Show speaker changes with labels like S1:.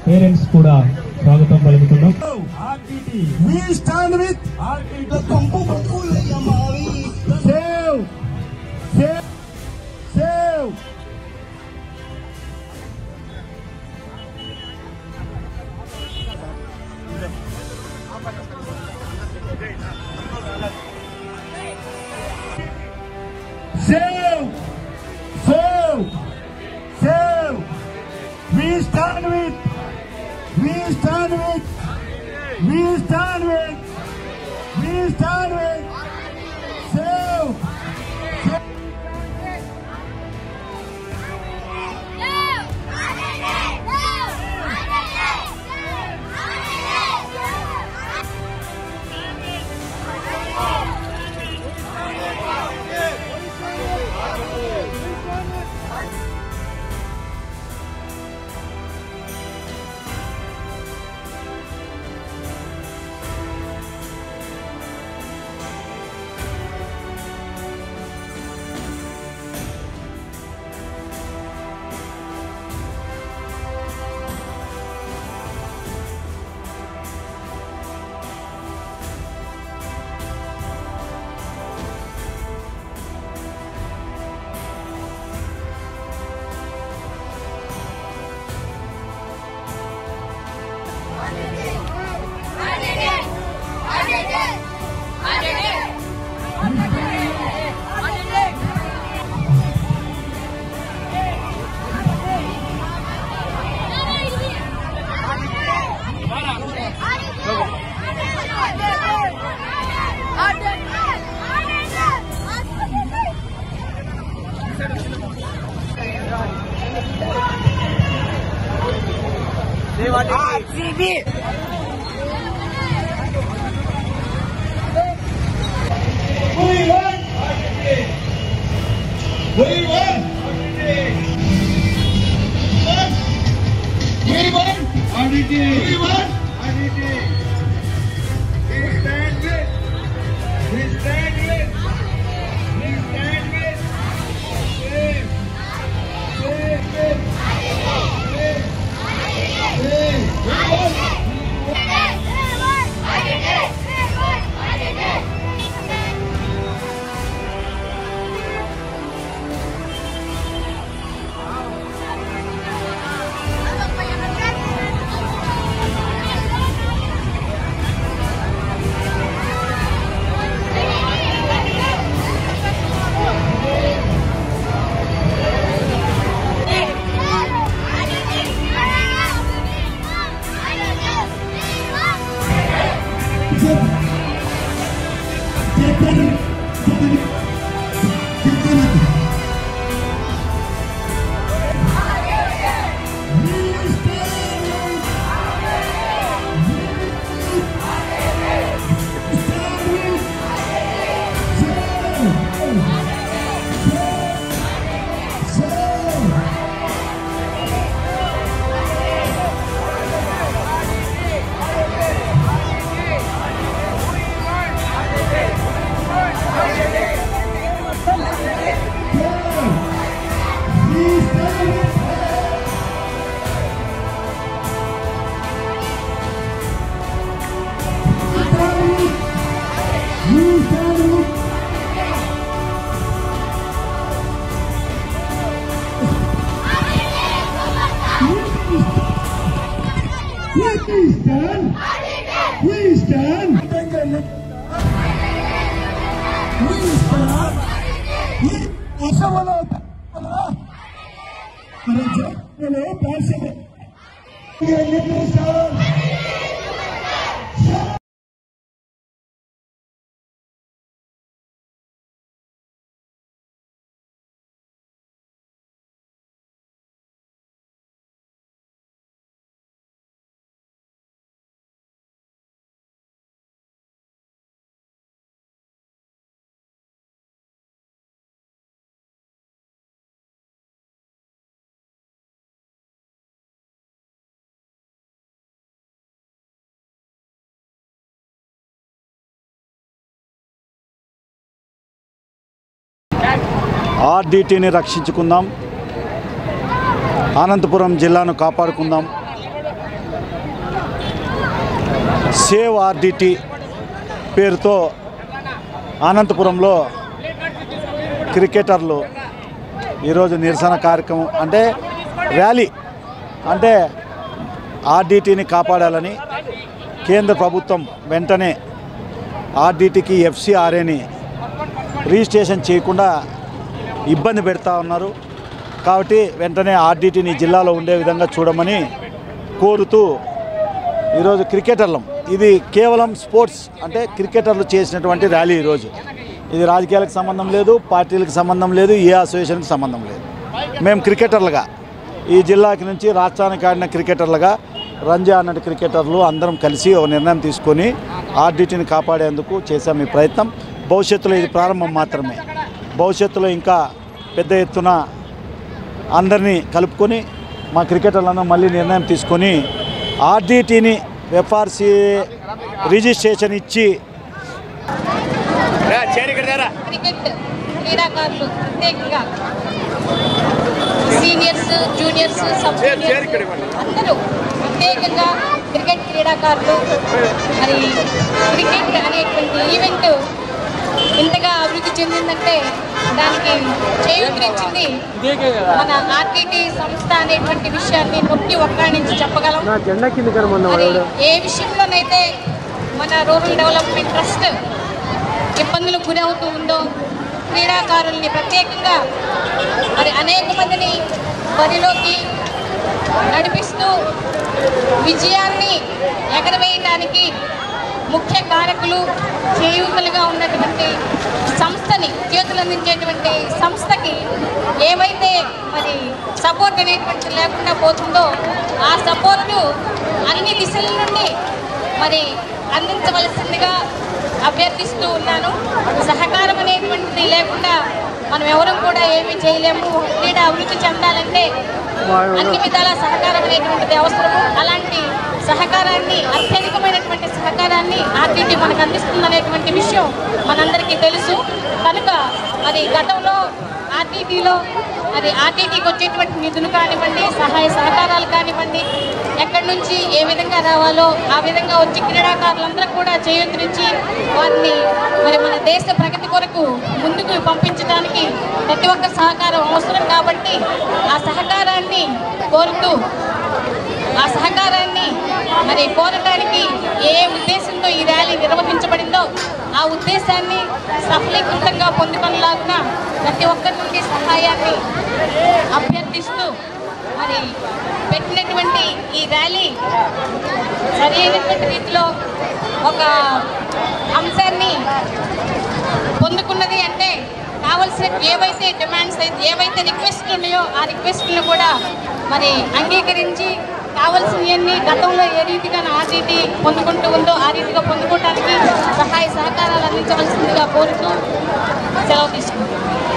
S1: Parents కూడా స్వాగతం పలుకుతున్నాం.
S2: We stand with the Kampu Batul Yamari. Save! Save! Save! Save! Save! Save! We stand with! We stand with! We stand with! We stand with! Save! Save!
S3: RCB!
S2: We won! We won! We won! We won! We stand with! We stand with! We stand with! Save! Save! Save! Save! We won! We stand.
S4: ఆర్డీటీని రక్షించుకుందాం.
S3: Anantapuram జిల్లాను కాపాడుకుందాం, save RDT పేరుతో అనంతపురంలో క్రికెటర్లు ఈరోజు నిరసన కార్యక్రమం అంటే rally, అంటే ఆర్డిటిని కాపాడాలని కేంద్ర ప్రభుత్వం వెంటనే ఆర్డిటికి ఎఫ్సిఆర్ఏని రిజిస్ట్రేషన్ చేయకుండా ఇబ్బంది పెడతా ఉన్నారు. కాబట్టి వెంటనే ఆర్డిటిని జిల్లాలో ఉండే విధంగా చూడమని కోరుతూ ఈరోజు క్రికెటర్లం, ఇది కేవలం స్పోర్ట్స్ అంటే క్రికెటర్లు చేసినటువంటి ర్యాలీ. ఈరోజు ఇది రాజకీయాలకు సంబంధం లేదు, పార్టీలకు సంబంధం లేదు, ఏ అసోసియేషన్కి సంబంధం లేదు. మేము క్రికెటర్లుగా ఈ జిల్లాకి నుంచి రాష్ట్రానికి ఆడిన క్రికెటర్లుగా రంజా అన్నట్టు క్రికెటర్లు అందరం కలిసి ఒక నిర్ణయం తీసుకొని ఆర్డిటిని కాపాడేందుకు చేశాం ఈ ప్రయత్నం. భవిష్యత్తులో ఇది ప్రారంభం మాత్రమే. భవిష్యత్తులో ఇంకా పెద్ద ఎత్తున అందరినీ కలుపుకొని మా క్రికెటర్లను మళ్ళీ నిర్ణయం తీసుకొని ఆర్డిటిని ఎఫ్ఆర్సి రిజిస్ట్రేషన్ ఇచ్చి
S4: క్రికెట్ క్రీడాకారులు ప్రత్యేకంగా సీనియర్స్, జూనియర్స్, సబ్ జూనియర్స్ అందరూ ప్రత్యేకంగా క్రికెట్ క్రీడాకారులు మరి క్రికెట్ అనేటువంటి ఈవెంట్ ఇంతగా అభివృద్ధి చెందిందంటే దానికి చేయూతనిచ్చింది మన ఆర్టీటీ సంస్థ అనేటువంటి విషయాన్ని నొక్కి ఒక్కడించి చెప్పగలం. మరి ఏ విషయంలోనైతే మన రూరల్ డెవలప్మెంట్ ట్రస్ట్ ఇబ్బందులకు గురవుతూ ఉందో క్రీడాకారుల్ని ప్రత్యేకంగా మరి అనేక మందిని బరిలోకి నడిపిస్తూ విజయాన్ని ఎగరవేయడానికి ముఖ్య కారకులు, చేయూతలుగా ఉన్నటువంటి సంస్థని, చేతులు అందించేటువంటి సంస్థకి ఏవైతే మరి సపోర్ట్ అనేటువంటి లేకుండా పోతుందో ఆ సపోర్టు అన్ని దిశల నుండి మరి అందించవలసిందిగా అభ్యర్థిస్తూ ఉన్నాను. సహకారం అనేటువంటిది లేకుండా మనం ఎవరు కూడా ఏమీ చేయలేము. క్రీడ అభివృద్ధి చెందాలంటే అన్ని విధాల సహకారం అనేటువంటిది అవసరము. అలాంటి సహకారాన్ని, అత్యధికమైనటువంటి సహకారాన్ని ఆర్టీటీ మనకు అందిస్తుందనేటువంటి విషయం మనందరికీ తెలుసు. కనుక మరి గతంలో ఆర్టీటీలో మరి ఆర్టీటీకి వచ్చేటువంటి నిధులు కానివ్వండి, సహాయ సహకారాలు కానివ్వండి, ఎక్కడి నుంచి ఏ విధంగా రావాలో ఆ విధంగా వచ్చి క్రీడాకారులందరూ కూడా చేయూతనిచ్చి వారిని మరి మన దేశ ప్రగతి కొరకు ముందుకు పంపించడానికి ప్రతి ఒక్క సహకారం అవసరం. కాబట్టి ఆ సహకారాన్ని కోరుతూ, ఆ సహకారాన్ని మరి కోరటానికి ఏ ఉద్దేశంతో ఈ ర్యాలీ నిర్వహించబడిందో ఆ ఉద్దేశాన్ని సఫలీకృతంగా పొందుకునేలాగా ప్రతి ఒక్కరి నుండి సహాయాన్ని అభ్యర్థిస్తూ మరి పెట్టినటువంటి ఈ ర్యాలీ సరైనటువంటి రీతిలో ఒక అంశాన్ని పొందుకున్నది. అంటే కావలసిన ఏవైతే డిమాండ్స్ అయితే, ఏవైతే రిక్వెస్ట్లు ఉన్నాయో ఆ రిక్వెస్ట్లను కూడా మరి అంగీకరించి కావాల్సినవన్నీ గతంలో ఏ రీతిగా ఆర్టీటీ పొందుకుంటూ ఉందో ఆ రీతిగా పొందుకోవడానికి సహాయ సహకారాలు అందించవలసిందిగా కోరుతూ సెలవు తీసుకుంటున్నాను.